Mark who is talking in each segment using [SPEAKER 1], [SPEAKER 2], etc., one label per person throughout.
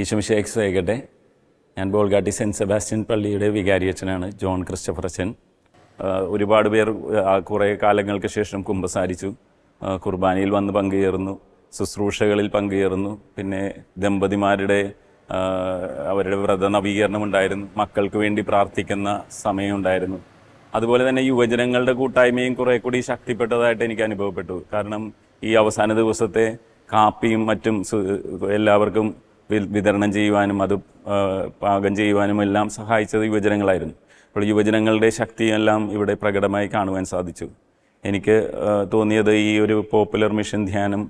[SPEAKER 1] ഈശോമിശിഹായ്ക്ക് സ്തുതിയായിരിക്കട്ടെ. ഞാൻ Bolgatty cent Sebastian പള്ളിയുടെ വികാരിയച്ഛനാണ്, ജോൺ ക്രിസ്റ്റഫർ അച്ഛൻ. ഒരുപാട് പേർ കുറേ കാലങ്ങൾക്ക് ശേഷം കുമ്പസാരിച്ചു, കുർബാനയിൽ വന്ന് പങ്കുചേർന്നു, ശുശ്രൂഷകളിൽ പങ്കുചേർന്നു. പിന്നെ ദമ്പതിമാരുടെ അവരുടെ വ്രത നവീകരണം ഉണ്ടായിരുന്നു, മക്കൾക്ക് വേണ്ടി പ്രാർത്ഥിക്കുന്ന സമയമുണ്ടായിരുന്നു. അതുപോലെ തന്നെ യുവജനങ്ങളുടെ കൂട്ടായ്മയും കുറേ കൂടി ശക്തിപ്പെട്ടതായിട്ട് എനിക്ക് അനുഭവപ്പെട്ടു. കാരണം ഈ അവസാന ദിവസത്തെ കാപ്പിയും മറ്റും എല്ലാവർക്കും വിതരണം ചെയ്യുവാനും അത് പാകം ചെയ്യുവാനും എല്ലാം സഹായിച്ചത് യുവജനങ്ങളായിരുന്നു. അപ്പോൾ യുവജനങ്ങളുടെ ശക്തിയെല്ലാം ഇവിടെ പ്രകടമായി കാണുവാൻ സാധിച്ചു. എനിക്ക് തോന്നിയത് ഈ ഒരു പോപ്പുലർ മിഷൻ ധ്യാനം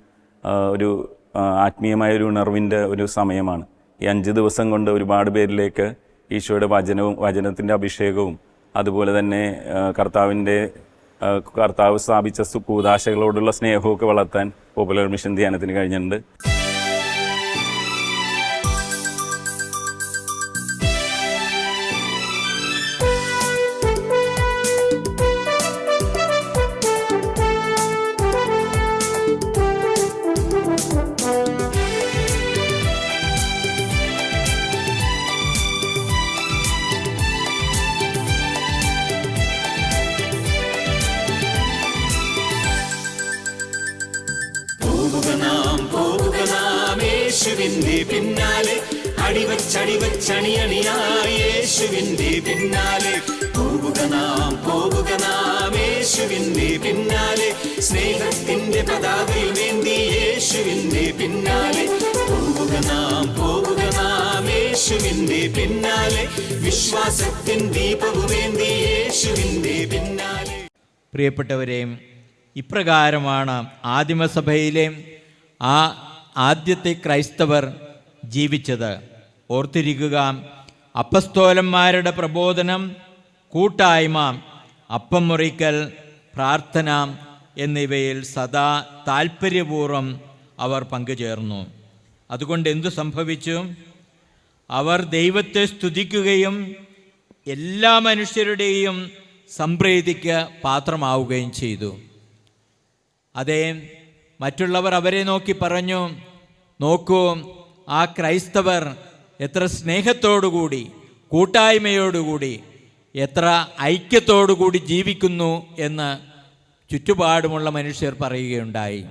[SPEAKER 1] ഒരു ആത്മീയമായ ഒരു ഉണർവിൻ്റെ ഒരു സമയമാണ്. ഈ 5 ദിവസം കൊണ്ട് ഒരുപാട് പേരിലേക്ക് ഈശോയുടെ വചനത്തിൻ്റെ അഭിഷേകവും അതുപോലെ തന്നെ കർത്താവ് സ്ഥാപിച്ച കൂദാശകളോടുള്ള സ്നേഹമൊക്കെ വളർത്താൻ പോപ്പുലർ മിഷൻ ധ്യാനത്തിന് കഴിഞ്ഞിട്ടുണ്ട്.
[SPEAKER 2] യേശുവിന്റെ പിന്നാലെ അടിവച്ചണിയായി യേശുവിന്റെ പിന്നാലെ പോവുക നാം യേശുവിന്റെ പിന്നാലെ സ്നേഹത്തിന്റെ പതാകയുമേന്തി യേശുവിന്റെ പിന്നാലെ പോവുക നാം യേശുവിന്റെ പിന്നാലെ വിശ്വാസത്തിൻ ദീപവുമേന്തി യേശുവിന്റെ പിന്നാലെ.
[SPEAKER 3] പ്രിയപ്പെട്ടവരെ, ഇപ്രകാരമാണ് ആദിമസഭയിലെ ആദ്യത്തെ ക്രൈസ്തവർ ജീവിച്ചത്. ഓർത്തിരിക്കുക, അപ്പസ്തോലന്മാരുടെ പ്രബോധനം, കൂട്ടായ്മ, അപ്പം മുറിക്കൽ, പ്രാർത്ഥന എന്നിവയിൽ സദാ താൽപ്പര്യപൂർവ്വം അവർ പങ്കുചേർന്നു. അതുകൊണ്ട് എന്തു സംഭവിച്ചു? അവർ ദൈവത്തെ സ്തുതിക്കുകയും എല്ലാ മനുഷ്യരുടെയും സംപ്രീതിക്ക് പാത്രമാവുകയും ചെയ്തു. അതേ, മറ്റുള്ളവർ അവരെ നോക്കി പറഞ്ഞു, നോക്കൂ, ആ ക്രൈസ്തവർ എത്ര സ്നേഹത്തോടുകൂടി, കൂട്ടായ്മയോടുകൂടി, എത്ര ഐക്യത്തോടുകൂടി ജീവിക്കുന്നു എന്ന് ചുറ്റുപാടുമുള്ള മനുഷ്യർ പറയുകയുണ്ടായി.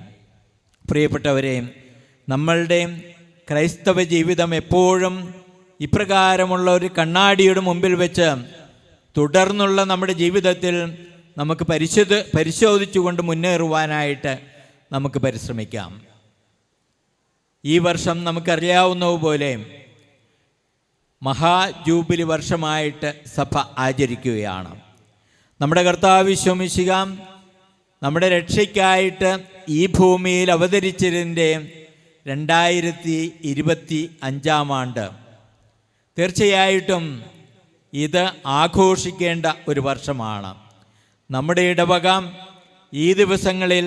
[SPEAKER 3] പ്രിയപ്പെട്ടവരെ, നമ്മളുടെ ക്രൈസ്തവ ജീവിതം എപ്പോഴും ഇപ്രകാരമുള്ള ഒരു കണ്ണാടിയുടെ മുമ്പിൽ വെച്ച് തുടർന്നുള്ള നമ്മുടെ ജീവിതത്തിൽ നമുക്ക് പരിശോധിച്ചുകൊണ്ട് മുന്നേറുവാനായിട്ട് നമുക്ക് പരിശ്രമിക്കാം. ഈ വർഷം നമുക്കറിയാവുന്നതുപോലെ മഹാജൂബിലി വർഷമായിട്ട് സഭ ആചരിക്കുകയാണ്. നമ്മുടെ കർത്താവ് ഈശോ മിശിഹാ നമ്മുടെ രക്ഷയ്ക്കായിട്ട് ഈ ഭൂമിയിൽ അവതരിച്ചതിൻ്റെ 2025 ആണ്ട്. തീർച്ചയായിട്ടും ഇത് ആഘോഷിക്കേണ്ട ഒരു വർഷമാണ്. നമ്മുടെ ഇടവക ഈ ദിവസങ്ങളിൽ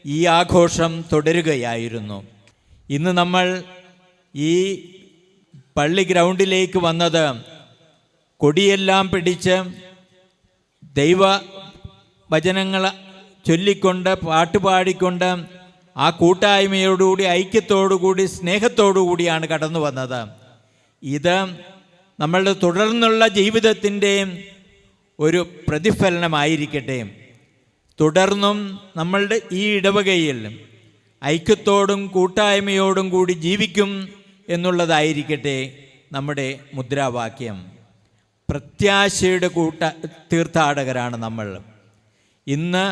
[SPEAKER 3] ഈ ആഘോഷം തുടരുകയായിരുന്നു. ഇന്ന് നമ്മൾ ഈ പള്ളി ഗ്രൗണ്ടിലേക്ക് വന്നത് കൊടിയെല്ലാം പിടിച്ച് ദൈവവചനങ്ങൾ ചൊല്ലിക്കൊണ്ട് പാട്ടുപാടിക്കൊണ്ട് ആ കൂട്ടായ്മയോടുകൂടി, ഐക്യത്തോടുകൂടി, സ്നേഹത്തോടുകൂടിയാണ് കടന്നു വന്നത്. ഇത് നമ്മളുടെ തുടർന്നുള്ള ജീവിതത്തിൻ്റെ ഒരു പ്രതിഫലനമായിരിക്കട്ടെ. തുടർന്നും നമ്മളുടെ ഈ ഇടവകയിൽ ഐക്യത്തോടും കൂട്ടായ്മയോടും കൂടി ജീവിക്കും എന്നുള്ളതായിരിക്കട്ടെ നമ്മുടെ മുദ്രാവാക്യം. പ്രത്യാശയുടെ തീർത്ഥാടകരാണ് നമ്മൾ. ഇന്ന്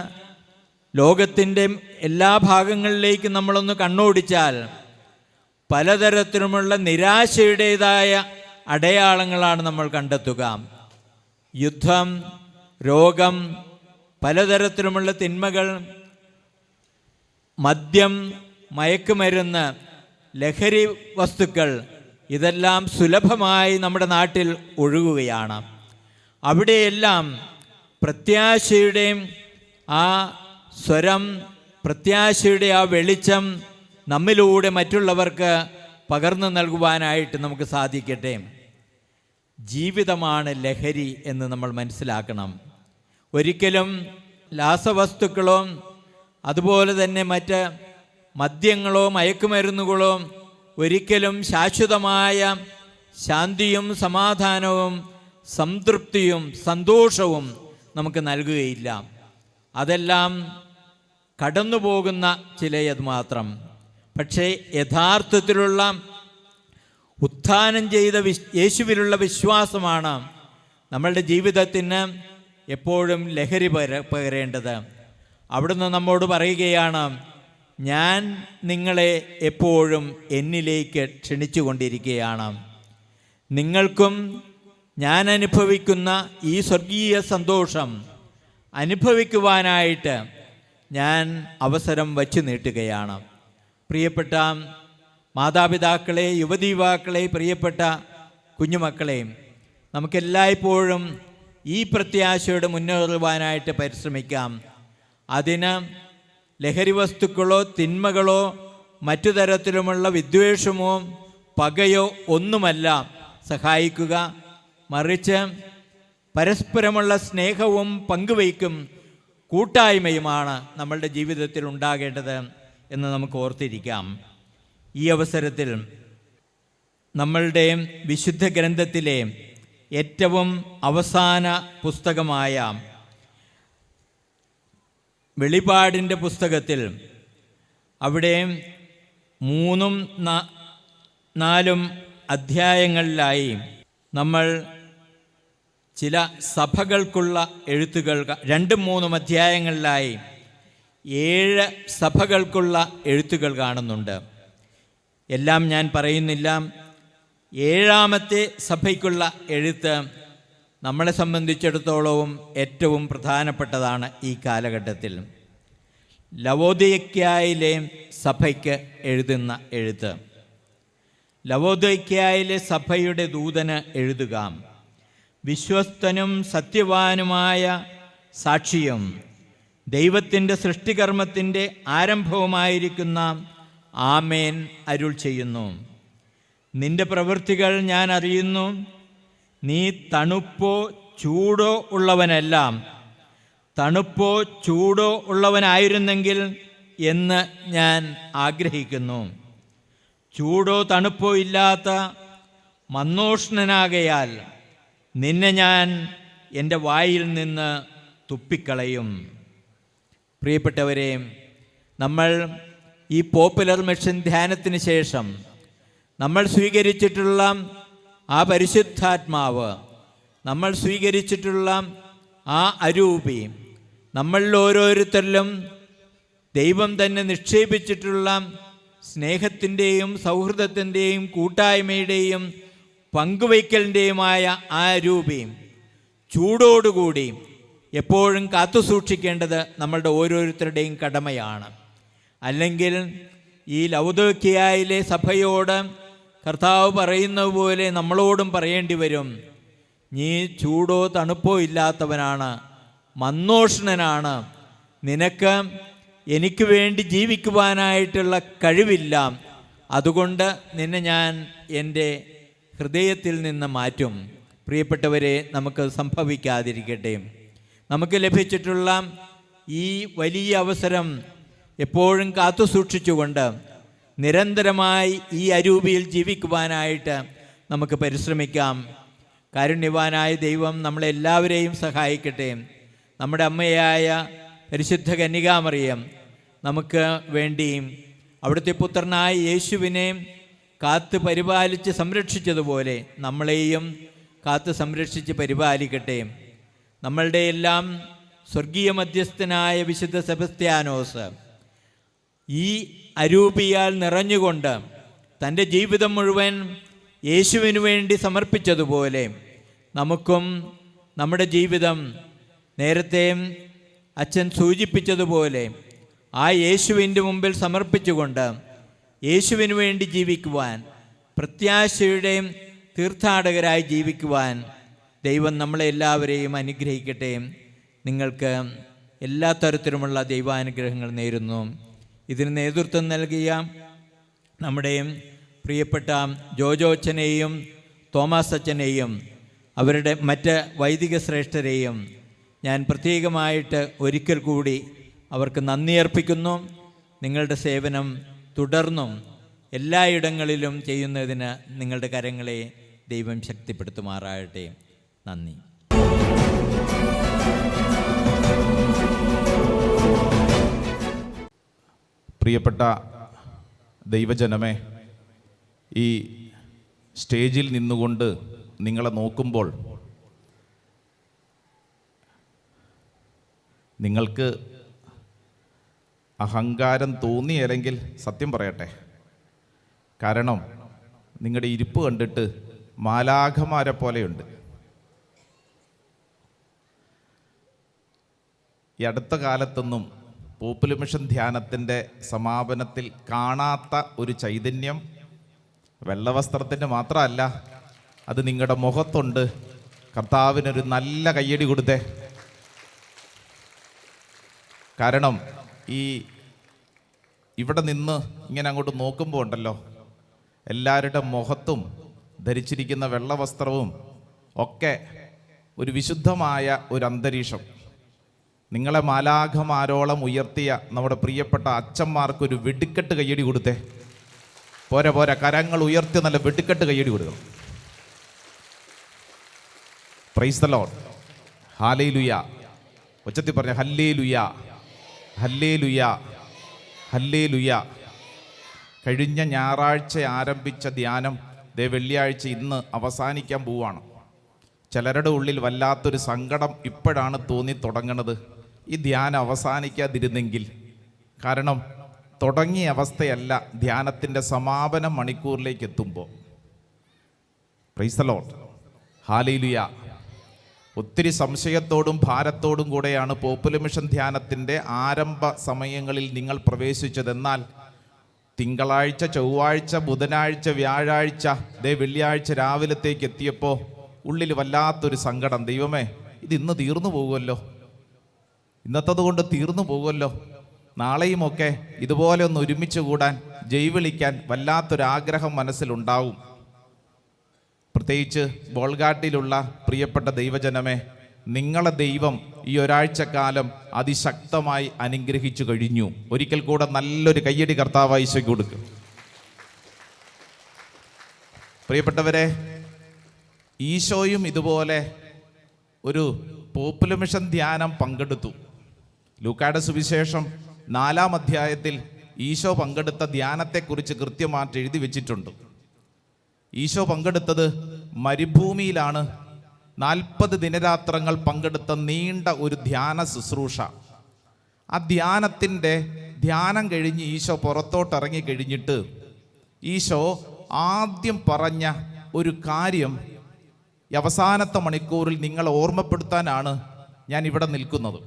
[SPEAKER 3] ലോകത്തിൻ്റെ എല്ലാ ഭാഗങ്ങളിലേക്കും നമ്മളൊന്ന് കണ്ണോടിച്ചാൽ പലതരത്തിലുമുള്ള നിരാശയുടേതായ അടയാളങ്ങളാണ് നമ്മൾ കണ്ടെത്തുക. യുദ്ധം, രോഗം, പലതരത്തിലുമുള്ള തിന്മകൾ, മദ്യം, മയക്കുമരുന്ന്, ലഹരി വസ്തുക്കൾ, ഇതെല്ലാം സുലഭമായി നമ്മുടെ നാട്ടിൽ ഒഴുകുകയാണ്. അവിടെയെല്ലാം പ്രത്യാശയുടെ ആ സ്വരം, പ്രത്യാശയുടെ ആ വെളിച്ചം നമ്മിലൂടെ മറ്റുള്ളവർക്ക് പകർന്നു നൽകുവാനായിട്ട് നമുക്ക് സാധിക്കട്ടെ. ജീവിതമാണ് ലഹരി എന്ന് നമ്മൾ മനസ്സിലാക്കണം. ഒരിക്കലും രാസവസ്തുക്കളോ അതുപോലെ തന്നെ മറ്റ് മദ്യങ്ങളോ മയക്കുമരുന്നുകളോ ഒരിക്കലും ശാശ്വതമായ ശാന്തിയും സമാധാനവും സംതൃപ്തിയും സന്തോഷവും നമുക്ക് നൽകുകയില്ല. അതെല്ലാം കടന്നു പോകുന്ന ചിലത് മാത്രം. പക്ഷേ യഥാർത്ഥത്തിലുള്ള ഉത്ഥാനം ചെയ്ത യേശുവിലുള്ള വിശ്വാസമാണ് നമ്മളുടെ ജീവിതത്തിന് എപ്പോഴും ലഹരി പകരേണ്ടത്. അവിടുന്ന് നമ്മോട് പറയുകയാണ്, ഞാൻ നിങ്ങളെ എപ്പോഴും എന്നിലേക്ക് ക്ഷണിച്ചു കൊണ്ടിരിക്കുകയാണ്. നിങ്ങൾക്കും ഞാൻ അനുഭവിക്കുന്ന ഈ സ്വർഗീയ സന്തോഷം അനുഭവിക്കുവാനായിട്ട് ഞാൻ അവസരം വച്ചു നീട്ടുകയാണ്. പ്രിയപ്പെട്ട മാതാപിതാക്കളെ, യുവതീവാക്കളെ, പ്രിയപ്പെട്ട കുഞ്ഞുമക്കളെ, നമുക്കെല്ലായ്പ്പോഴും ഈ പ്രത്യാശയോടെ മുന്നേറുവാനായിട്ട് പരിശ്രമിക്കാം. അതിന് ലഹരി വസ്തുക്കളോ തിന്മകളോ മറ്റു തരത്തിലുമുള്ള വിദ്വേഷമോ പകയോ ഒന്നുമല്ല സഹായിക്കുക. മറിച്ച് പരസ്പരമുള്ള സ്നേഹവും പങ്കുവയ്ക്കും കൂട്ടായ്മയുമാണ് നമ്മളുടെ ജീവിതത്തിൽ ഉണ്ടാകേണ്ടത് എന്ന് നമുക്ക് ഓർത്തിരിക്കാം. ഈ അവസരത്തിൽ നമ്മളുടെ വിശുദ്ധ ഗ്രന്ഥത്തിലെ ഏറ്റവും അവസാന പുസ്തകമായ വെളിപാടിൻ്റെ പുസ്തകത്തിൽ അവിടെ 3ഉം 4ഉം അധ്യായങ്ങളിലായി നമ്മൾ ചില സഭകൾക്കുള്ള എഴുത്തുകൾ, 2ഉം 3ഉം അധ്യായങ്ങളിലായി 7 സഭകൾക്കുള്ള എഴുത്തുകൾ കാണുന്നുണ്ട്. എല്ലാം ഞാൻ പറയുന്നില്ല. 7ാമത്തെ സഭയ്ക്കുള്ള എഴുത്ത് നമ്മളെ സംബന്ധിച്ചിടത്തോളവും ഏറ്റവും പ്രധാനപ്പെട്ടതാണ്. ഈ കാലഘട്ടത്തിൽ ലവോദിക്കയിലെ സഭയ്ക്ക് എഴുതുന്ന എഴുത്ത്, ലവോദിക്കയിലെ സഭയുടെ ദൂതന് എഴുതുക: വിശ്വസ്തനും സത്യവാനുമായ സാക്ഷിയും ദൈവത്തിൻ്റെ സൃഷ്ടികർമ്മത്തിൻ്റെ ആരംഭവുമായിരിക്കുന്ന ആമേൻ അരുൾ ചെയ്യുന്നു. നിന്റെ പ്രവൃത്തികൾ ഞാൻ അറിയുന്നു. നീ തണുപ്പോ ചൂടോ ഉള്ളവനല്ല. തണുപ്പോ ചൂടോ ഉള്ളവനായിരുന്നെങ്കിൽ എന്ന് ഞാൻ ആഗ്രഹിക്കുന്നു. ചൂടോ തണുപ്പോ ഇല്ലാത്ത മന്നോഷ്ണനാകയാൽ നിന്നെ ഞാൻ എൻ്റെ വായിൽ നിന്ന് തുപ്പിക്കളയും. പ്രിയപ്പെട്ടവരെ, നമ്മൾ ഈ പോപ്പുലർ മിഷൻ ധ്യാനത്തിന് ശേഷം നമ്മൾ സ്വീകരിച്ചിട്ടുള്ള ആ പരിശുദ്ധാത്മാവ്, നമ്മൾ സ്വീകരിച്ചിട്ടുള്ള ആ അരൂപി, നമ്മളിൽ ഓരോരുത്തരിലും ദൈവം തന്നെ നിക്ഷേപിച്ചിട്ടുള്ള സ്നേഹത്തിൻ്റെയും സൗഹൃദത്തിൻ്റെയും കൂട്ടായ്മയുടെയും പങ്കുവയ്ക്കലിൻ്റെയുമായ ആ രൂപി ചൂടോടുകൂടി എപ്പോഴും കാത്തു സൂക്ഷിക്കേണ്ടത് നമ്മളുടെ ഓരോരുത്തരുടെയും കടമയാണ്. അല്ലെങ്കിൽ ഈ ലവോദിക്കയിലെ സഭയോട് കർത്താവ് പറയുന്നത് പോലെ നമ്മളോടും പറയേണ്ടി വരും: നീ ചൂടോ തണുപ്പോ ഇല്ലാത്തവനാണ്, മന്നോഷ്ണനാണ്, നിനക്ക് എനിക്ക് വേണ്ടി ജീവിക്കുവാനായിട്ടുള്ള കഴിവില്ല, അതുകൊണ്ട് നിന്നെ ഞാൻ എൻ്റെ ഹൃദയത്തിൽ നിന്ന് മാറ്റും. പ്രിയപ്പെട്ടവരെ, നമുക്ക് സംഭവിക്കാതിരിക്കട്ടെ. നമുക്ക് ലഭിച്ചിട്ടുള്ള ഈ വലിയ അവസരം എപ്പോഴും കാത്തു സൂക്ഷിച്ചുകൊണ്ട് നിരന്തരമായി ഈ അരൂപിയിൽ ജീവിക്കുവാനായിട്ട് നമുക്ക് പരിശ്രമിക്കാം. കാരുണ്യവാനായ ദൈവം നമ്മളെല്ലാവരെയും സഹായിക്കട്ടെ. നമ്മുടെ അമ്മയായ പരിശുദ്ധ കന്യകാമറിയം നമുക്ക് വേണ്ടി അവിടുത്തെ പുത്രനായ യേശുവിനെ കാത്ത് പരിപാലിച്ച് സംരക്ഷിച്ചതുപോലെ നമ്മളെയും കാത്ത് സംരക്ഷിച്ച് പരിപാലിക്കട്ടെ. നമ്മളുടെ എല്ലാം സ്വർഗീയ മധ്യസ്ഥനായ വിശുദ്ധ സെബസ്ത്യാനോസ് ഈ അരൂപിയാൽ നിറഞ്ഞുകൊണ്ട് തൻ്റെ ജീവിതം മുഴുവൻ യേശുവിനു വേണ്ടി സമർപ്പിച്ചതുപോലെ നമുക്കും നമ്മുടെ ജീവിതം നേരത്തെ അച്ഛൻ സൂചിപ്പിച്ചതുപോലെ ആ യേശുവിൻ്റെ മുമ്പിൽ സമർപ്പിച്ചുകൊണ്ട് യേശുവിനു വേണ്ടി ജീവിക്കുവാൻ, പ്രത്യാശയുടെ തീർത്ഥാടകരായി ജീവിക്കുവാൻ ദൈവം നമ്മളെ എല്ലാവരെയും അനുഗ്രഹിക്കട്ടെ. നിങ്ങൾക്ക് എല്ലാ തരത്തിലുമുള്ള ദൈവാനുഗ്രഹങ്ങൾ നേരുന്നു. ഇതിന് നേതൃത്വം നൽകിയ നമ്മുടെ പ്രിയപ്പെട്ട ജോജോ അച്ഛനെയും തോമസ് അച്ഛനെയും അവരുടെ മറ്റ് വൈദിക ശ്രേഷ്ഠരെയും ഞാൻ പ്രത്യേകമായിട്ട് ഒരിക്കൽ കൂടി അവർക്ക് നന്ദി അർപ്പിക്കുന്നു. നിങ്ങളുടെ സേവനം തുടർന്നും എല്ലായിടങ്ങളിലും ചെയ്യുന്നതിന് നിങ്ങളുടെ കരങ്ങളെ ദൈവം ശക്തിപ്പെടുത്തുമാറാകട്ടെ. നന്ദി.
[SPEAKER 4] പ്രിയപ്പെട്ട ദൈവജനമേ, ഈ സ്റ്റേജിൽ നിന്നുകൊണ്ട് നിങ്ങളെ നോക്കുമ്പോൾ നിങ്ങൾക്ക് അഹങ്കാരം തോന്നിയില്ലെങ്കിൽ സത്യം പറയട്ടെ. കാരണം നിങ്ങളുടെ ഇരിപ്പ് കണ്ടിട്ട് മാലാഖമാരെ പോലെയുണ്ട്. ഈ അടുത്ത കാലത്തൊന്നും പോപ്പുലർ മിഷൻ ധ്യാനത്തിൻ്റെ സമാപനത്തിൽ കാണാത്ത ഒരു ചൈതന്യം വെള്ളവസ്ത്രത്തിൻ്റെ മാത്രമല്ല, അത് നിങ്ങളുടെ മുഖത്തുണ്ട്. കർത്താവിനൊരു നല്ല കയ്യടി കൊടുത്തേ. കാരണം ഇവിടെ നിന്ന് ഇങ്ങനെ അങ്ങോട്ട് നോക്കുമ്പോൾ ഉണ്ടല്ലോ, എല്ലാവരുടെ മുഖത്തും ധരിച്ചിരിക്കുന്ന വെള്ളവസ്ത്രവും ഒക്കെ ഒരു വിശുദ്ധമായ ഒരു അന്തരീക്ഷം. നിങ്ങളെ മാലാഖമാരോളം ഉയർത്തിയ നമ്മുടെ പ്രിയപ്പെട്ട അച്ഛന്മാർക്കൊരു വെടിക്കെട്ട് കയ്യടി കൊടുത്തേ. പോരാ, കരങ്ങൾ ഉയർത്തി നല്ല വെടിക്കെട്ട് കയ്യടി കൊടുക്കണം. Praise the Lord. ഹല്ലേലൂയ. ഉച്ചത്തിൽ പറഞ്ഞ ഹല്ലേലൂയ, ഹല്ലേലൂയ, ഹല്ലേലൂയ. കഴിഞ്ഞ ഞായറാഴ്ച ആരംഭിച്ച ധ്യാനം വെള്ളിയാഴ്ച ഇന്ന് അവസാനിക്കാൻ പോവുകയാണ്. ചിലരുടെ ഉള്ളിൽ വല്ലാത്തൊരു സങ്കടം ഇപ്പോഴാണ് തോന്നി തുടങ്ങുന്നത്, ഈ ധ്യാനം അവസാനിക്കാതിരുന്നെങ്കിൽ. കാരണം തുടങ്ങിയ അവസ്ഥയല്ല ധ്യാനത്തിൻ്റെ സമാപന മണിക്കൂറിലേക്ക് എത്തുമ്പോൾ. Praise the Lord. ഹല്ലേലൂയ. ഒത്തിരി സംശയത്തോടും ഭാരത്തോടും കൂടെയാണ് പോപ്പുലർ മിഷൻ ധ്യാനത്തിൻ്റെ ആരംഭ സമയങ്ങളിൽ നിങ്ങൾ പ്രവേശിച്ചത്. എന്നാൽ തിങ്കളാഴ്ച, ചൊവ്വാഴ്ച, ബുധനാഴ്ച, വ്യാഴാഴ്ച, വെള്ളിയാഴ്ച രാവിലത്തേക്ക് എത്തിയപ്പോൾ ഉള്ളിൽ വല്ലാത്തൊരു സങ്കടം. ദൈവമേ, ഇതിന്ന് തീർന്നു പോകുമല്ലോ, ഇന്നത്തത് കൊണ്ട് തീർന്നു പോകുമല്ലോ, നാളെയുമൊക്കെ ഇതുപോലെ ഒന്ന് ഒരുമിച്ച് കൂടാൻ, ജൈവിളിക്കാൻ വല്ലാത്തൊരാഗ്രഹം മനസ്സിലുണ്ടാവും. പ്രത്യേകിച്ച് ബോൾഗാട്ടിലുള്ള പ്രിയപ്പെട്ട ദൈവജനമേ, നിങ്ങളെ ദൈവം ഈ ഒരാഴ്ചക്കാലം അതിശക്തമായി അനുഗ്രഹിച്ചു കഴിഞ്ഞു. ഒരിക്കൽ കൂടെ നല്ലൊരു കയ്യടി കർത്താവായി ഈശോയ്ക്ക് കൊടുക്കും. പ്രിയപ്പെട്ടവരെ, ഈശോയും ഇതുപോലെ ഒരു പോപ്പുലർ മിഷൻ ധ്യാനം പങ്കെടുത്തു. ലൂക്കായുടെ സുവിശേഷം 4-ാം അധ്യായത്തിൽ ഈശോ പങ്കെടുത്ത ധ്യാനത്തെക്കുറിച്ച് കൃത്യമായിട്ട് എഴുതി വെച്ചിട്ടുണ്ട്. ഈശോ പങ്കെടുത്തത് മരുഭൂമിയിലാണ്. 40 ദിനരാത്രങ്ങൾ പങ്കെടുത്ത നീണ്ട ഒരു ധ്യാന ശുശ്രൂഷ. ആ ധ്യാനം കഴിഞ്ഞ് ഈശോ പുറത്തോട്ടിറങ്ങി കഴിഞ്ഞിട്ട് ഈശോ ആദ്യം പറഞ്ഞ ഒരു കാര്യം ഈ അവസാനത്തെ മണിക്കൂറിൽ നിങ്ങളെ ഓർമ്മപ്പെടുത്താനാണ് ഞാൻ ഇവിടെ നിൽക്കുന്നത്.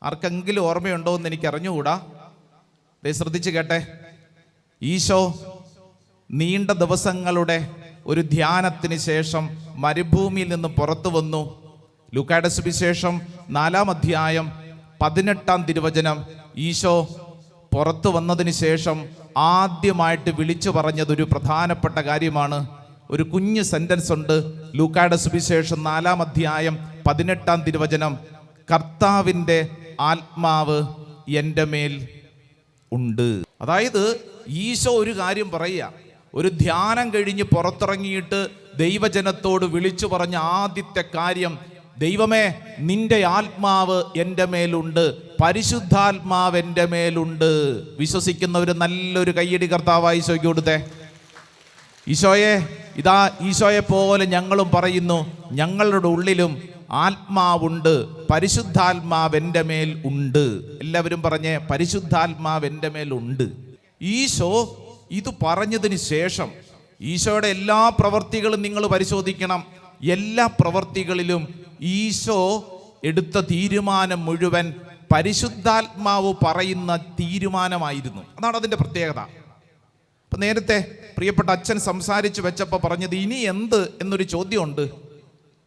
[SPEAKER 4] ആർക്കെങ്കിലും ഓർമ്മയുണ്ടോ എന്ന് എനിക്ക് അറിഞ്ഞുകൂടാ. ശ്രദ്ധിച്ച് കേട്ടെ. ഈശോ നീണ്ട ദിവസങ്ങളുടെ ഒരു ധ്യാനത്തിന് ശേഷം മരുഭൂമിയിൽ നിന്ന് പുറത്തു വന്നു. ലൂക്കായുടെ സുവിശേഷം 4-ാം അധ്യായം 18-ാം തിരുവചനം, ഈശോ പുറത്തു വന്നതിന് ശേഷം ആദ്യമായിട്ട് വിളിച്ചു പറഞ്ഞതൊരു പ്രധാനപ്പെട്ട കാര്യമാണ്. ഒരു കുഞ്ഞു സെന്റൻസ് ഉണ്ട്. ലൂക്കായുടെ സുവിശേഷം 4-ാം അധ്യായം 18-ാം തിരുവചനം, കർത്താവിൻ്റെ ആത്മാവ് എൻ്റെ മേൽ ഉണ്ട്. അതായത് ഈശോ ഒരു കാര്യം പറയുക, ഒരു ധ്യാനം കഴിഞ്ഞ് പുറത്തിറങ്ങിയിട്ട് ദൈവജനത്തോട് വിളിച്ചു പറഞ്ഞ ആദ്യത്തെ കാര്യം, ദൈവമേ, നിന്റെ ആത്മാവ് എൻ്റെ മേലുണ്ട്, പരിശുദ്ധാത്മാവ് എൻ്റെ മേലുണ്ട്. വിശ്വസിക്കുന്നവർ നല്ലൊരു കയ്യടി കർത്താവായി ഈശോയ്ക്ക് കൊടുത്തേ. ഈശോയെ, ഇതാ ഈശോയെ പോലെ ഞങ്ങളും പറയുന്നു, ഞങ്ങളുടെ ഉള്ളിലും ആത്മാവുണ്ട്, പരിശുദ്ധാത്മാവ് എൻ്റെ മേൽ ഉണ്ട്. എല്ലാവരും പറഞ്ഞേ, പരിശുദ്ധാത്മാവ് എൻ്റെ മേലുണ്ട്. ഈശോ ഇത് പറഞ്ഞതിന് ശേഷം ഈശോയുടെ എല്ലാ പ്രവർത്തികളും നിങ്ങൾ പരിശോധിക്കണം. എല്ലാ പ്രവർത്തികളിലും ഈശോ എടുത്ത തീരുമാനം മുഴുവൻ പരിശുദ്ധാത്മാവ് പറയുന്ന തീരുമാനമായിരുന്നു. അതാണ് അതിൻ്റെ പ്രത്യേകത. അപ്പം നേരത്തെ പ്രിയപ്പെട്ട അച്ഛൻ സംസാരിച്ച് വെച്ചപ്പോൾ പറഞ്ഞത് ഇനി എന്ത് എന്നൊരു ചോദ്യമുണ്ട്.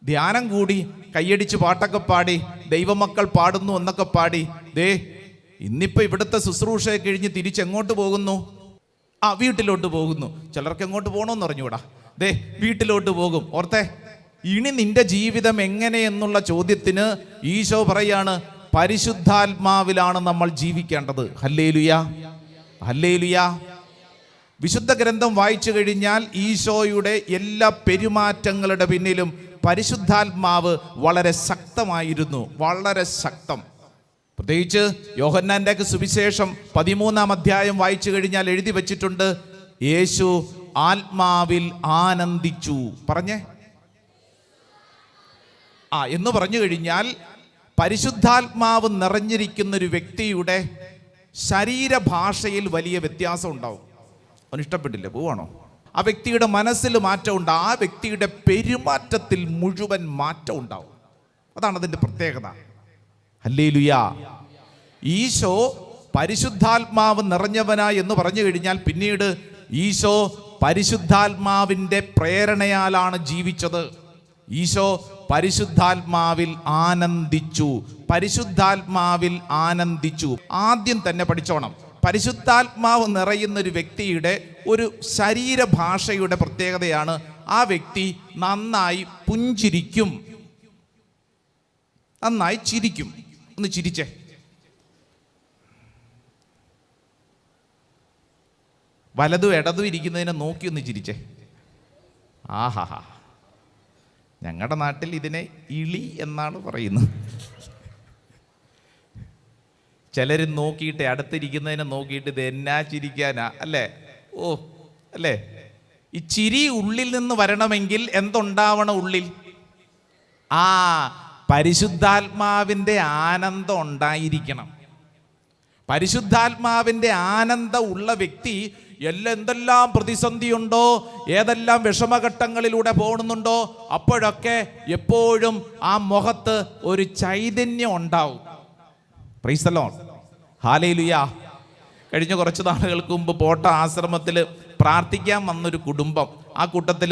[SPEAKER 4] ധ്യാനം കൂടി കയ്യടിച്ച് പാട്ടൊക്കെ പാടി ദൈവമക്കൾ പാടുന്നു എന്നൊക്കെ പാടി ഇന്നിപ്പോൾ ഇവിടുത്തെ ശുശ്രൂഷയെ കഴിഞ്ഞ് തിരിച്ചെങ്ങോട്ട് പോകുന്നു? വീട്ടിലോട്ട് പോകുന്നു. ചിലർക്ക് എങ്ങോട്ട് പോകണമെന്ന് അറിഞ്ഞൂടാ. വീട്ടിലോട്ട് പോകും. ഓർത്തേ, ഇനി നിന്റെ ജീവിതം എങ്ങനെയെന്നുള്ള ചോദ്യത്തിന് ഈശോ പറയാണ്, പരിശുദ്ധാത്മാവിലാണ് നമ്മൾ ജീവിക്കേണ്ടത്. ഹല്ലേലൂയ, ഹല്ലേലൂയ, വിശുദ്ധ ഗ്രന്ഥം വായിച്ചു കഴിഞ്ഞാൽ ഈശോയുടെ എല്ലാ പെരുമാറ്റങ്ങളുടെ പിന്നിലും പരിശുദ്ധാത്മാവ് വളരെ ശക്തമായിരുന്നു, വളരെ ശക്തം. പ്രത്യേകിച്ച് യോഹന്നാന്റെ സുവിശേഷം 13-ാം അധ്യായം വായിച്ചു കഴിഞ്ഞാൽ എഴുതി വച്ചിട്ടുണ്ട്, യേശു ആത്മാവിൽ ആനന്ദിച്ചു. പറഞ്ഞേ എന്ന് പറഞ്ഞു കഴിഞ്ഞാൽ പരിശുദ്ധാത്മാവ് നിറഞ്ഞിരിക്കുന്ന ഒരു വ്യക്തിയുടെ ശരീരഭാഷയിൽ വലിയ വ്യത്യാസം ഉണ്ടാവും. അവന് ഇഷ്ടപ്പെട്ടില്ലേ, പോവാണോ? ആ വ്യക്തിയുടെ മനസ്സിൽ മാറ്റം ഉണ്ടാവും, ആ വ്യക്തിയുടെ പെരുമാറ്റത്തിൽ മുഴുവൻ മാറ്റം ഉണ്ടാവും. അതാണ് അതിൻ്റെ പ്രത്യേകത. ഹല്ലേലൂയാ. ഈശോ പരിശുദ്ധാത്മാവ് നിറഞ്ഞവനായി എന്ന് പറഞ്ഞു കഴിഞ്ഞാൽ പിന്നീട് ഈശോ പരിശുദ്ധാത്മാവിൻ്റെ പ്രേരണയാലാണ് ജീവിച്ചത്. ഈശോ പരിശുദ്ധാത്മാവിൽ ആനന്ദിച്ചു, പരിശുദ്ധാത്മാവിൽ ആനന്ദിച്ചു. ആദ്യം തന്നെ പഠിച്ചോണം, പരിശുദ്ധാത്മാവ് നിറയുന്ന ഒരു വ്യക്തിയുടെ ഒരു ശരീരഭാഷയുടെ പ്രത്യേകതയാണ് ആ വ്യക്തി നന്നായി പുഞ്ചിരിക്കും, നന്നായി ചിരിക്കും. ഒന്ന് ചിരിച്ചേ. വലതും ഇടതും ഇരിക്കുന്നതിനെ നോക്കി ഒന്ന് ചിരിച്ചേ. ആഹാ, ഞങ്ങളുടെ നാട്ടിൽ ഇതിനെ ഇളി എന്നാണ് പറയുന്നത്. ചിലർ നോക്കിയിട്ട് അടുത്തിരിക്കുന്നതിനെ നോക്കിയിട്ട് ഇത് എന്നാ ചിരിക്കാനാ അല്ലേ? അല്ലേ? ഈ ചിരി ഉള്ളിൽ നിന്ന് വരണമെങ്കിൽ എന്തുണ്ടാവണം ഉള്ളിൽ? പരിശുദ്ധാത്മാവിൻ്റെ ആനന്ദം ഉണ്ടായിരിക്കണം. പരിശുദ്ധാത്മാവിൻ്റെ ആനന്ദം ഉള്ള വ്യക്തി എന്തെല്ലാം പ്രതിസന്ധിയുണ്ടോ, ഏതെല്ലാം വിഷമഘട്ടങ്ങളിലൂടെ പോകുന്നുണ്ടോ, അപ്പോഴൊക്കെ എപ്പോഴും ആ മുഖത്ത് ഒരു ചൈതന്യം ഉണ്ടാവും. Praise the Lord, hallelujah. കഴിഞ്ഞ കുറച്ച് നാളുകൾക്ക് മുമ്പ് പോട്ട ആശ്രമത്തിൽ പ്രാർത്ഥിക്കാൻ വന്നൊരു കുടുംബം, ആ കൂട്ടത്തിൽ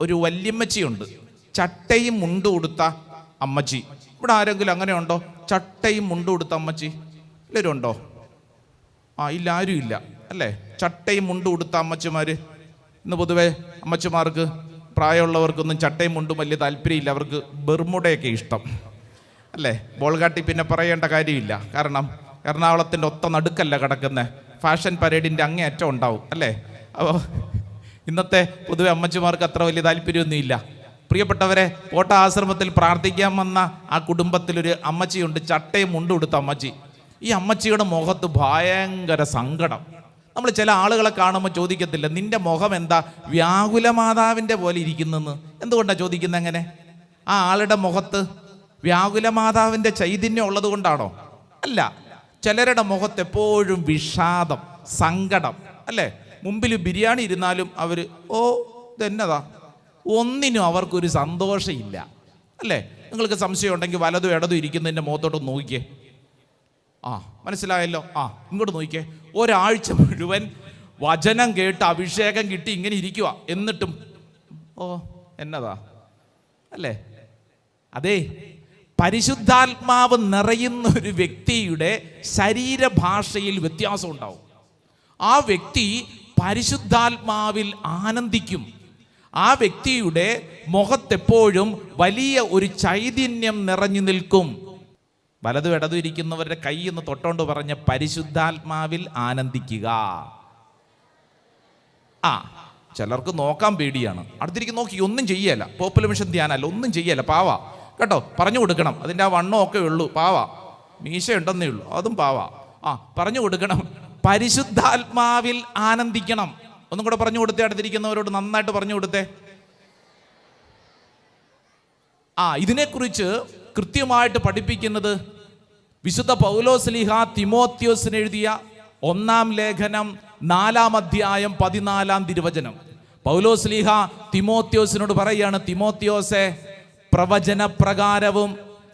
[SPEAKER 4] ഒരു വല്യമ്മച്ചിയുണ്ട്, ചട്ടയും മുണ്ടും ഉടുത്ത അമ്മച്ചി. ഇവിടെ ആരെങ്കിലും അങ്ങനെ ഉണ്ടോ? ചട്ടയും മുണ്ടും ഉടുത്ത അമ്മച്ചി എല്ലാവരും ഉണ്ടോ? ഇല്ല, ആരും ഇല്ല അല്ലേ? ചട്ടയും മുണ്ടും ഉടുത്ത അമ്മച്ചിമാർ. ഇന്ന് പൊതുവെ അമ്മച്ചിമാർക്ക്, പ്രായമുള്ളവർക്കൊന്നും ചട്ടയും മുണ്ടും വലിയ താല്പര്യമില്ല, അവർക്ക് ബെർമുടയൊക്കെ ഇഷ്ടം അല്ലേ? ബോൾഗാട്ടി പിന്നെ പറയേണ്ട കാര്യമില്ല, കാരണം എറണാകുളത്തിൻ്റെ ഒത്ത നടുക്കല്ല കിടക്കുന്നത്, ഫാഷൻ പരേഡിൻ്റെ അങ്ങേയറ്റം ഉണ്ടാവും അല്ലേ? അപ്പോൾ ഇന്നത്തെ പൊതുവെ അമ്മച്ചിമാർക്ക് അത്ര വലിയ താല്പര്യമൊന്നുമില്ല. പ്രിയപ്പെട്ടവരെ, കോട്ട ആശ്രമത്തിൽ പ്രാർത്ഥിക്കാൻ വന്ന ആ കുടുംബത്തിലൊരു അമ്മച്ചിയുണ്ട്, ചട്ടയും മുണ്ടും ഉടുത്ത അമ്മച്ചി. ഈ അമ്മച്ചിയുടെ മുഖത്ത് ഭയങ്കര സങ്കടം. നമ്മൾ ചില ആളുകളെ കാണുമ്പോൾ ചോദിക്കത്തില്ല, നിന്റെ മുഖം എന്താ വ്യാകുല മാതാവിൻ്റെ പോലെ ഇരിക്കുന്നെന്ന്? എന്തുകൊണ്ടാണ് ചോദിക്കുന്നത് അങ്ങനെ? ആ ആളുടെ മുഖത്ത് വ്യാകുല മാതാവിൻ്റെ ചൈതന്യം ഉള്ളത് കൊണ്ടാണോ? അല്ല. ചിലരുടെ മുഖത്ത് എപ്പോഴും വിഷാദം, സങ്കടം അല്ലേ? മുമ്പിൽ ബിരിയാണി ഇരുന്നാലും അവർ ഇതെന്നതാ, ഒന്നിനും അവർക്കൊരു സന്തോഷമില്ല അല്ലേ? നിങ്ങൾക്ക് സംശയം ഉണ്ടെങ്കിൽ വലതും ഇടതും ഇരിക്കുന്നതിൻ്റെ മുഖത്തോട്ട് നോക്കിയേ. മനസ്സിലായല്ലോ? ഇങ്ങോട്ട് നോക്കിയേ. ഒരാഴ്ച മുഴുവൻ വചനം കേട്ട് അഭിഷേകം കിട്ടി ഇങ്ങനെ ഇരിക്കുക, എന്നിട്ടും എന്നതാ അല്ലേ? അതെ, പരിശുദ്ധാത്മാവ് നിറയുന്ന ഒരു വ്യക്തിയുടെ ശരീരഭാഷയിൽ വ്യത്യാസം ഉണ്ടാവും. ആ വ്യക്തി പരിശുദ്ധാത്മാവിൽ ആനന്ദിക്കും. ആ വ്യക്തിയുടെ മുഖത്തെപ്പോഴും വലിയ ഒരു ചൈതന്യം നിറഞ്ഞു നിൽക്കും. വലതും ഇടതും ഇരിക്കുന്നവരുടെ കൈ എന്ന് തൊട്ടോണ്ട് പറഞ്ഞ പരിശുദ്ധാത്മാവിൽ ആനന്ദിക്കുക. ചിലർക്ക് നോക്കാൻ പേടിയാണ്, അടുത്തിരിക്കും നോക്കി ഒന്നും ചെയ്യല, പോപ്പുലർ മിഷൻ ധ്യാനല്ല, ഒന്നും ചെയ്യല, പാവ കേട്ടോ, പറഞ്ഞു കൊടുക്കണം. അതിൻ്റെ ആ വണ്ണമൊക്കെ ഉള്ളൂ, പാവ, മീശ ഉണ്ടെന്നേ ഉള്ളൂ, അതും പാവ. പറഞ്ഞു കൊടുക്കണം, പരിശുദ്ധാത്മാവിൽ ആനന്ദിക്കണം. ഒന്നും കൂടെ പറഞ്ഞു കൊടുത്തേ, അടുത്തിരിക്കുന്നവരോട് നന്നായിട്ട് പറഞ്ഞു കൊടുത്തേ. ഇതിനെക്കുറിച്ച് കൃത്യമായിട്ട് പഠിപ്പിക്കുന്നത് വിശുദ്ധ പൗലോസ്ലീഹ തിമോത്തിയോസിന് എഴുതിയ 1-ാം ലേഖനം 4-ാം അധ്യായം 14-ാം തിരുവചനം. പൗലോസ്ലീഹ തിമോത്തിയോസിനോട് പറയുകയാണ്, തിമോത്തിയോസെ, പ്രവചന പ്രകാരവും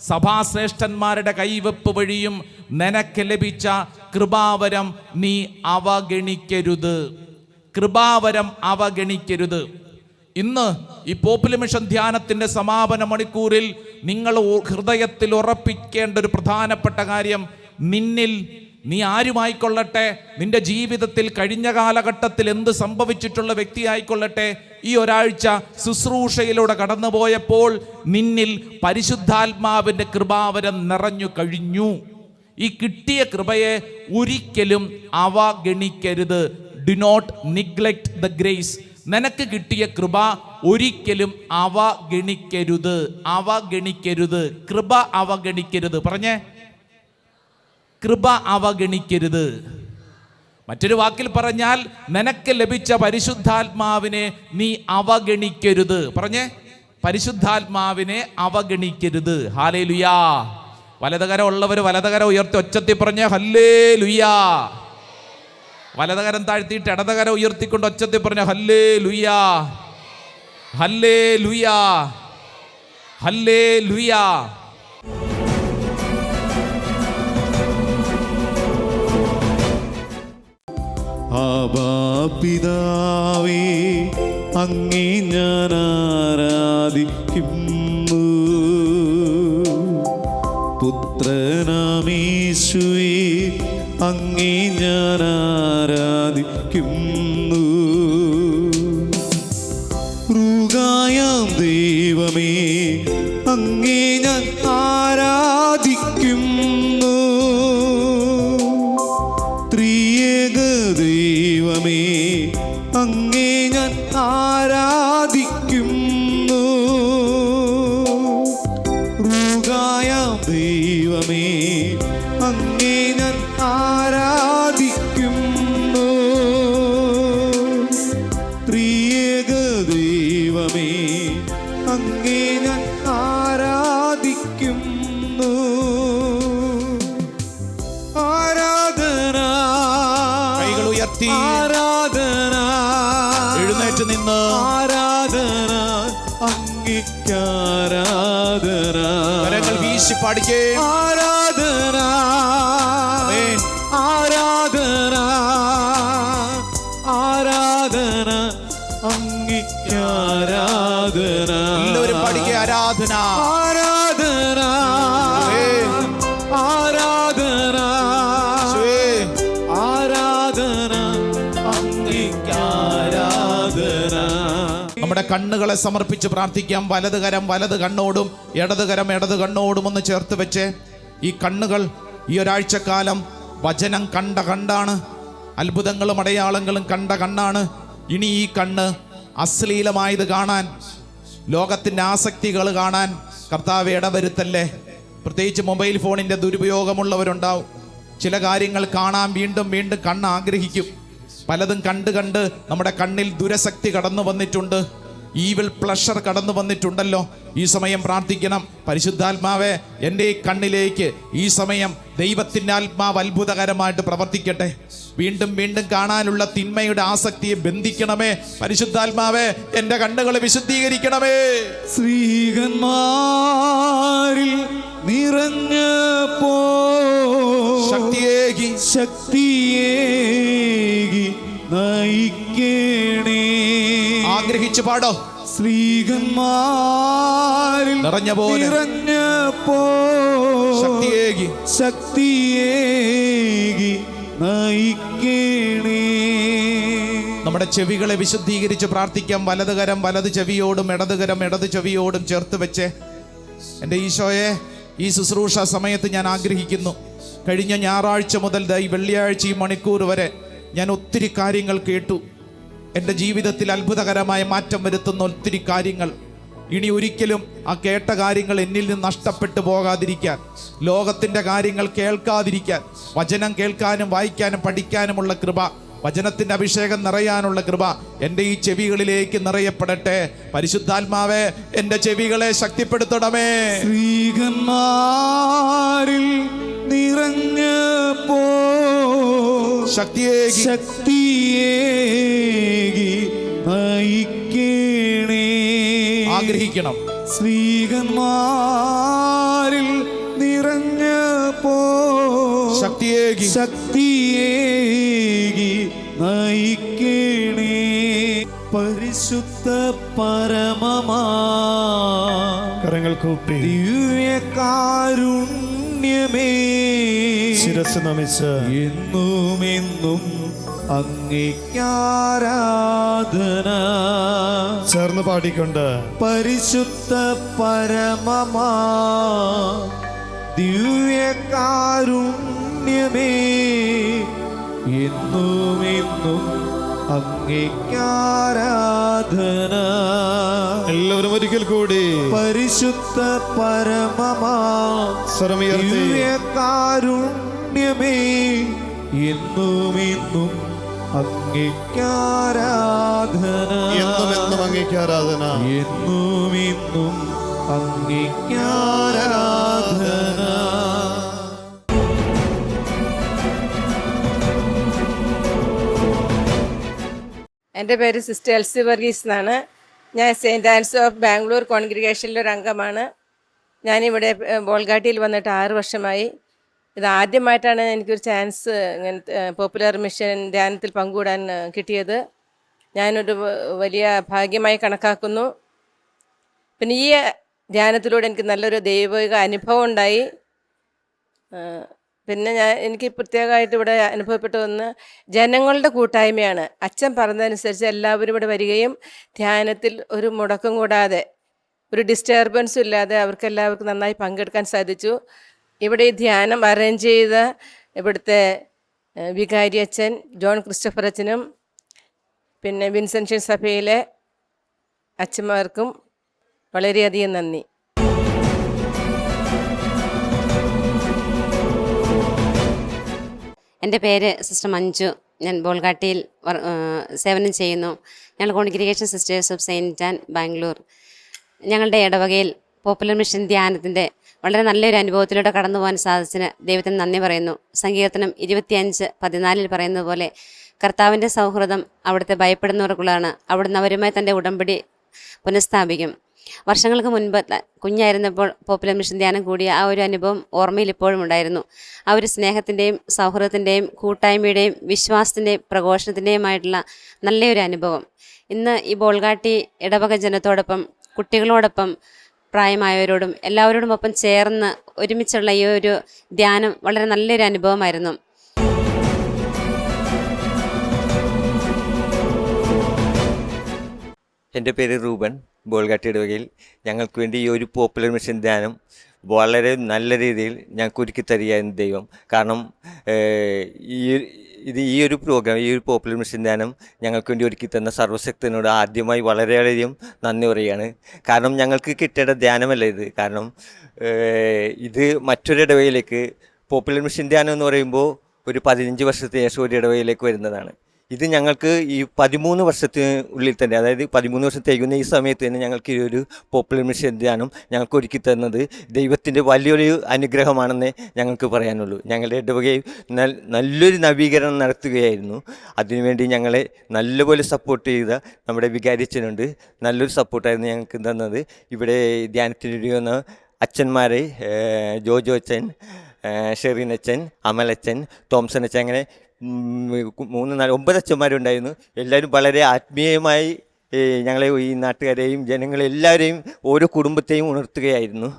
[SPEAKER 4] സഭാശ്രേഷ്ഠന്മാരുടെ കൈവെപ്പ് വഴിയും നിനക്ക് ലഭിച്ച കൃപാവരം നീ അവഗണിക്കരുത്. കൃപാവരം അവഗണിക്കരുത്. ഇന്ന് ഈ പോപ്പുലർ മിഷൻ ധ്യാനത്തിൻ്റെ സമാപന മണിക്കൂറിൽ നിങ്ങൾ ഹൃദയത്തിൽ ഉറപ്പിക്കേണ്ട ഒരു പ്രധാനപ്പെട്ട കാര്യം, നിന്നിൽ നീ ആരുമായിക്കൊള്ളട്ടെ, നിന്റെ ജീവിതത്തിൽ കഴിഞ്ഞ കാലഘട്ടത്തിൽ എന്ത് സംഭവിച്ചിട്ടുള്ള വ്യക്തി ആയിക്കൊള്ളട്ടെ, ഈ ഒരാഴ്ച ശുശ്രൂഷയിലൂടെ കടന്നുപോയപ്പോൾ നിന്നിൽ പരിശുദ്ധാത്മാവിൻ്റെ കൃപാവരം നിറഞ്ഞു കഴിഞ്ഞു. ഈ കിട്ടിയ കൃപയെ ഒരിക്കലും അവഗണിക്കരുത്. Do not neglect the grace. നിനക്ക് കിട്ടിയ കൃപ ഒരിക്കലും അവഗണിക്കരുത്. അവഗണിക്കരുത്. കൃപ അവഗണിക്കരുത്. പറഞ്ഞേ, കൃപ അവഗണിക്കരുത്. മറ്റൊരു വാക്കിൽ പറഞ്ഞാൽ നിനക്ക് ലഭിച്ച പരിശുദ്ധാത്മാവിനെ നീ അവഗണിക്കരുത്. പറഞ്ഞേ, പരിശുദ്ധാത്മാവിനെ അവഗണിക്കരുത്. ഹല്ലേലൂയാ. വലതുകരം ഉള്ളവർ വലതുകരം ഉയർത്തി ഒച്ചത്തിൽ പറഞ്ഞേ ഹല്ലേലൂയാ. വലതുകരം താഴ്ത്തിയിട്ട് ഇടതുകരം ഉയർത്തിക്കൊണ്ട് ഒച്ചത്തിൽ പറഞ്ഞ ഹല്ലേലൂയാ, ഹല്ലേലൂയാ, ഹല്ലേലൂയാ.
[SPEAKER 5] ആബാ പിതാവേ, അങ്ങേ ഞാൻ ആരാധിക്കുന്നു. പുത്രനാമീശുവേ, അങ്ങേ ഞാൻ ആരാധിക്കുന്നു. ഋഗായാം ദൈവമേ, അങ്ങേ ഞാൻ ആരാധിക്കുന്നു. ത്രിയേക ദൈവമേ, അങ്ങേ ഞാൻ ആരാധിക്കുന്നു. ഋഗായാം ദൈവമേ, അങ്ങേ ഞാൻ ആരാധിക്കുന്നു. ത്രിയേക ദൈവമേ, അങ്ങേ ഞാൻ ആരാധിക്കുന്നു. ആരാധന,
[SPEAKER 4] കൈകൾ ഉയർത്തി
[SPEAKER 5] ആരാധന,
[SPEAKER 4] എഴുന്നേറ്റ് നിന്ന്
[SPEAKER 5] ആരാധന, അങ്ങേക്കാരാധന.
[SPEAKER 4] കരങ്ങൾ വീശി പാടിക്കേ.
[SPEAKER 5] ആരാധന, ആരാധന, ആരാധന, അങ്ങേക്കാരാധന.
[SPEAKER 4] എല്ലാവരും പാടിക്കേ. ആരാധന,
[SPEAKER 5] ആരാധന, ആരാധന, ആരാധന, അങ്ങേക്കാരാധന.
[SPEAKER 4] നമ്മുടെ കണ്ണുകളെ സമർപ്പിച്ച് പ്രാർത്ഥിക്കാം. വലത് കരം വലത് കണ്ണോടും ഇടത് കരം ഇടത് കണ്ണോടും ഒന്ന് ചേർത്ത് വെച്ച്, ഈ കണ്ണുകൾ ഈ ഒരാഴ്ചക്കാലം വചനം കണ്ട കണ്ണാണ്, അത്ഭുതങ്ങളും അടയാളങ്ങളും കണ്ട കണ്ണാണ്. ഇനി ഈ കണ്ണ് അശ്ലീലമായത് കാണാൻ, ലോകത്തിൻ്റെ ആസക്തികൾ കാണാൻ കർത്താവ് ഇടവരുത്തല്ലേ. പ്രത്യേകിച്ച് മൊബൈൽ ഫോണിൻ്റെ ദുരുപയോഗമുള്ളവരുണ്ടാവും. ചില കാര്യങ്ങൾ കാണാൻ വീണ്ടും വീണ്ടും കണ്ണ് ആഗ്രഹിക്കും. പലതും കണ്ട് കണ്ട് നമ്മുടെ കണ്ണിൽ ദുരശക്തി കടന്നു വന്നിട്ടുണ്ട്, ഈവിൾ പ്ലഷർ കടന്നു വന്നിട്ടുണ്ടല്ലോ. ഈ സമയം പ്രാർത്ഥിക്കണം, പരിശുദ്ധാത്മാവേ, എൻ്റെ ഈ കണ്ണിലേക്ക് ഈ സമയം ദൈവത്തിൻ്റെ ആത്മാവ് അത്ഭുതകരമായിട്ട് പ്രവർത്തിക്കട്ടെ. വീണ്ടും വീണ്ടും കാണാനുള്ള തിന്മയുടെ ആസക്തിയെ ബന്ധിക്കണമേ. പരിശുദ്ധാത്മാവേ, എൻ്റെ കണ്ണുകളെ വിശുദ്ധീകരിക്കണമേ.
[SPEAKER 5] ശ്രീകന്മാരിൽ നിറഞ്ഞപ്പോ
[SPEAKER 4] ശക്തിയേകി
[SPEAKER 5] ശക്തിയേകി നയിക്കണേ.
[SPEAKER 4] ആഗ്രഹിച്ചു പാടോ.
[SPEAKER 5] ശ്രീകന്മാരിൽ
[SPEAKER 4] നിറഞ്ഞ പോലെ
[SPEAKER 5] നിറഞ്ഞപ്പോ
[SPEAKER 4] ശക്തിയേകി
[SPEAKER 5] ശക്തിയേകി നയിക്കണേ.
[SPEAKER 4] നമ്മുടെ ചെവികളെ വിശുദ്ധീകരിച്ച് പ്രാർത്ഥിക്കാം. വലത് കരം വലത് ചെവിയോടും ഇടത് കരം ഇടത് ചെവിയോടും ചേർത്ത് വെച്ച്, എൻ്റെ ഈശോയെ, ഈ ശുശ്രൂഷ സമയത്ത് ഞാൻ ആഗ്രഹിക്കുന്നു, കഴിഞ്ഞ ഞായറാഴ്ച മുതൽ ഈ വെള്ളിയാഴ്ച ഈ മണിക്കൂർ വരെ ഞാൻ ഒത്തിരി കാര്യങ്ങൾ കേട്ടു. എൻ്റെ ജീവിതത്തിൽ അത്ഭുതകരമായ മാറ്റം വരുത്തുന്ന ഒത്തിരി കാര്യങ്ങൾ. ഇനി ഒരിക്കലും ആ കേട്ട കാര്യങ്ങൾ എന്നിൽ നിന്ന് നഷ്ടപ്പെട്ടു പോകാതിരിക്കാൻ, ലോകത്തിൻ്റെ കാര്യങ്ങൾ കേൾക്കാതിരിക്കാൻ, വചനം കേൾക്കാനും വായിക്കാനും പഠിക്കാനുമുള്ള കൃപ, വചനത്തിൻ്റെ അഭിഷേകം നിറയാനുള്ള കൃപ എൻ്റെ ഈ ചെവികളിലേക്ക് നിറയപ്പെടട്ടെ. പരിശുദ്ധാത്മാവേ, എൻ്റെ ചെവികളെ ശക്തിപ്പെടുത്തണമേ.
[SPEAKER 5] ശ്രീകന്മാരിൽ നിറഞ്ഞപ്പോ
[SPEAKER 4] ശക്തിയേകി
[SPEAKER 5] ശക്തിയേകി നയിക്കണേ.
[SPEAKER 4] ആഗ്രഹിക്കണം.
[SPEAKER 5] ശ്രീകന്മാരിൽ നിറഞ്ഞപ്പോ
[SPEAKER 4] ശക്തിയേകി
[SPEAKER 5] ശക്തിയേകി നയിക്കണേ. പരിശുദ്ധ പരമമാ
[SPEAKER 6] കരങ്ങൾ കൂപ്പി
[SPEAKER 5] ദിവ്യകാരുണ്യമേ,
[SPEAKER 6] ശിരസ് നമിച്ച്
[SPEAKER 5] എന്നുമെന്നും അങ്ങേക്കാരാധന.
[SPEAKER 6] ചേർന്ന് പാടിക്കൊണ്ട്
[SPEAKER 5] പരിശുദ്ധ പരമമാ ദിവ്യകാരുണ്യമേ, എന്നും എന്നും അങ്ങേക്കാരാധന.
[SPEAKER 6] എല്ലാവരും ഒരിക്കൽ കൂടി
[SPEAKER 5] പരിശുദ്ധ പരമമാ
[SPEAKER 6] സ്വരമുയർത്തി
[SPEAKER 5] ദിവ്യകാരുണ്യമേ, എന്നും എന്നും അങ്ങേക്കാരാധന.
[SPEAKER 6] എന്നും എന്നും അങ്ങേക്ക് ആരാധന.
[SPEAKER 5] എന്നും എന്നും അങ്ങേക്കാരാധന.
[SPEAKER 7] എൻ്റെ പേര് സിസ്റ്റർ എൽസി വർഗീസ് എന്നാണ്. ഞാൻ സെയിൻറ്റ് ആൻസ് ഓഫ് ബാംഗ്ലൂർ കോൺഗ്രിഗേഷനിലെ ഒരു അംഗമാണ്. ഞാനിവിടെ ബോൾഗാട്ടിയിൽ വന്നിട്ട് 6 വർഷമായി. ഇത് ആദ്യമായിട്ടാണ് എനിക്കൊരു ചാൻസ് ഇങ്ങനത്തെ പോപ്പുലർ മിഷൻ ധ്യാനത്തിൽ പങ്കുകൂടാൻ കിട്ടിയത്. ഞാനൊരു വലിയ ഭാഗ്യമായി കണക്കാക്കുന്നു. പിന്നെ ഈ ധ്യാനത്തിലൂടെ എനിക്ക് നല്ലൊരു ദൈവിക അനുഭവം ഉണ്ടായി. പിന്നെ എനിക്ക് പ്രത്യേകമായിട്ട് ഇവിടെ അനുഭവപ്പെട്ടു വന്ന് ജനങ്ങളുടെ കൂട്ടായ്മയാണ്. അച്ഛൻ പറഞ്ഞതനുസരിച്ച് എല്ലാവരും ഇവിടെ വരികയും ധ്യാനത്തിൽ ഒരു മുടക്കം കൂടാതെ, ഒരു ഡിസ്റ്റർബൻസും ഇല്ലാതെ അവർക്കെല്ലാവർക്കും നന്നായി പങ്കെടുക്കാൻ സാധിച്ചു. ഇവിടെ ഈ ധ്യാനം അറേഞ്ച് ചെയ്ത ഇവിടുത്തെ വികാരി അച്ഛൻ ജോൺ ക്രിസ്റ്റഫർ അച്ഛനും പിന്നെ വിൻസെൻഷ്യൻ സഭയിലെ അച്ഛന്മാർക്കും വളരെയധികം നന്ദി.
[SPEAKER 8] എൻ്റെ പേര് സിസ്റ്റർ മഞ്ജു. ഞാൻ ബോൾഗാട്ടിയിൽ സേവനം ചെയ്യുന്നു. ഞങ്ങൾ congregation sisters of saint an Bangalore. ഞങ്ങളുടെ ഇടവകയിൽ പോപ്പുലർ മിഷൻ ധ്യാനത്തിൻ്റെ വളരെ നല്ലൊരു അനുഭവത്തിലൂടെ കടന്നു പോകാൻ സാധിച്ചതിന് ദൈവത്തിന് നന്ദി പറയുന്നു. സങ്കീർത്തനം 25:14 പറയുന്നത് പോലെ കർത്താവിൻ്റെ സൗഹൃദം അവിടുത്തെ ഭയപ്പെടുന്നവർക്കുള്ളതാണ്. അവിടുന്ന് അവരുമായി തൻ്റെ ഉടമ്പടി പുനഃസ്ഥാപിക്കും. വർഷങ്ങൾക്ക് മുൻപ് കുഞ്ഞായിരുന്നപ്പോൾ പോപ്പുലർ മിഷൻ ധ്യാനം കൂടിയ ആ ഒരു അനുഭവം ഓർമ്മയിൽ ഇപ്പോഴും ഉണ്ടായിരുന്നു. ആ ഒരു സ്നേഹത്തിൻ്റെയും സൗഹൃദത്തിൻ്റെയും കൂട്ടായ്മയുടെയും വിശ്വാസത്തിൻ്റെയും പ്രഘോഷണത്തിൻ്റെയുമായിട്ടുള്ള നല്ലൊരു അനുഭവം ഇന്ന് ഈ ബോൾഗാട്ടി ഇടവക ജനത്തോടൊപ്പം, കുട്ടികളോടൊപ്പം, പ്രായമായവരോടും എല്ലാവരോടും ഒപ്പം ചേർന്ന് ഒരുമിച്ചുള്ള ഈ ഒരു ധ്യാനം വളരെ നല്ലൊരു അനുഭവമായിരുന്നു.
[SPEAKER 9] എൻ്റെ പേര് റൂബൻ. ബോൾഗാട്ടി ഇടവകയിൽ ഞങ്ങൾക്ക് വേണ്ടി ഈ ഒരു പോപ്പുലർ മിഷൻ ധ്യാനം വളരെ നല്ല രീതിയിൽ ഞങ്ങൾക്ക് ഒരുക്കി തരികയായിരുന്നു ദൈവം. കാരണം ഈ ഒരു പ്രോഗ്രാം, ഈ ഒരു പോപ്പുലർ മിഷൻ ധ്യാനം ഞങ്ങൾക്ക് വേണ്ടി ഒരുക്കി തന്ന സർവ്വശക്തനോട് ആദ്യമായി വളരെയധികം നന്ദി പറയുകയാണ്. കാരണം ഞങ്ങൾക്ക് കിട്ടേണ്ട ധ്യാനമല്ല ഇത്. കാരണം ഇത് മറ്റൊരു ഇടവകയിലേക്ക് പോപ്പുലർ മിഷൻ ധ്യാനം എന്ന് പറയുമ്പോൾ ഒരു 15 വർഷത്തിന് ശേഷം ഒരു ഇടവകയിലേക്ക് വരുന്നതാണ്. ഇത് ഞങ്ങൾക്ക് ഈ 13 വർഷത്തിന് ഉള്ളിൽ തന്നെ, അതായത് 13 വർഷം തികയുന്ന ഈ സമയത്ത് തന്നെ ഞങ്ങൾക്ക് ഈ ഒരു പോപ്പുലർ മിഷൻ ധ്യാനം ഞങ്ങൾക്ക് ഒരുക്കി തന്നത് ദൈവത്തിൻ്റെ വലിയൊരു അനുഗ്രഹമാണെന്ന് ഞങ്ങൾക്ക് പറയാനുള്ളൂ. ഞങ്ങളുടെ ഇടവകയിൽ നല്ലൊരു നവീകരണം നടത്തുകയായിരുന്നു. അതിനുവേണ്ടി ഞങ്ങളെ നല്ലപോലെ സപ്പോർട്ട് ചെയ്ത നമ്മുടെ വികാരിച്ചനുണ്ട്. നല്ലൊരു സപ്പോർട്ടായിരുന്നു ഞങ്ങൾക്ക് തന്നത്. ഇവിടെ ധ്യാനത്തിനിരിക്കുന്ന അച്ഛന്മാരെ ജോജോ അച്ഛൻ, ഷെറിൻ അച്ഛൻ, അമലച്ചൻ, തോംസൺ അച്ഛൻ, അങ്ങനെ 9 അച്ഛന്മാരുണ്ടായിരുന്നു. എല്ലാവരും വളരെ ആത്മീയമായി ഞങ്ങളെ, ഈ നാട്ടുകാരെയും ജനങ്ങളെല്ലാവരെയും ഓരോ കുടുംബത്തെയും ഉണർത്തുകയായിരുന്നു.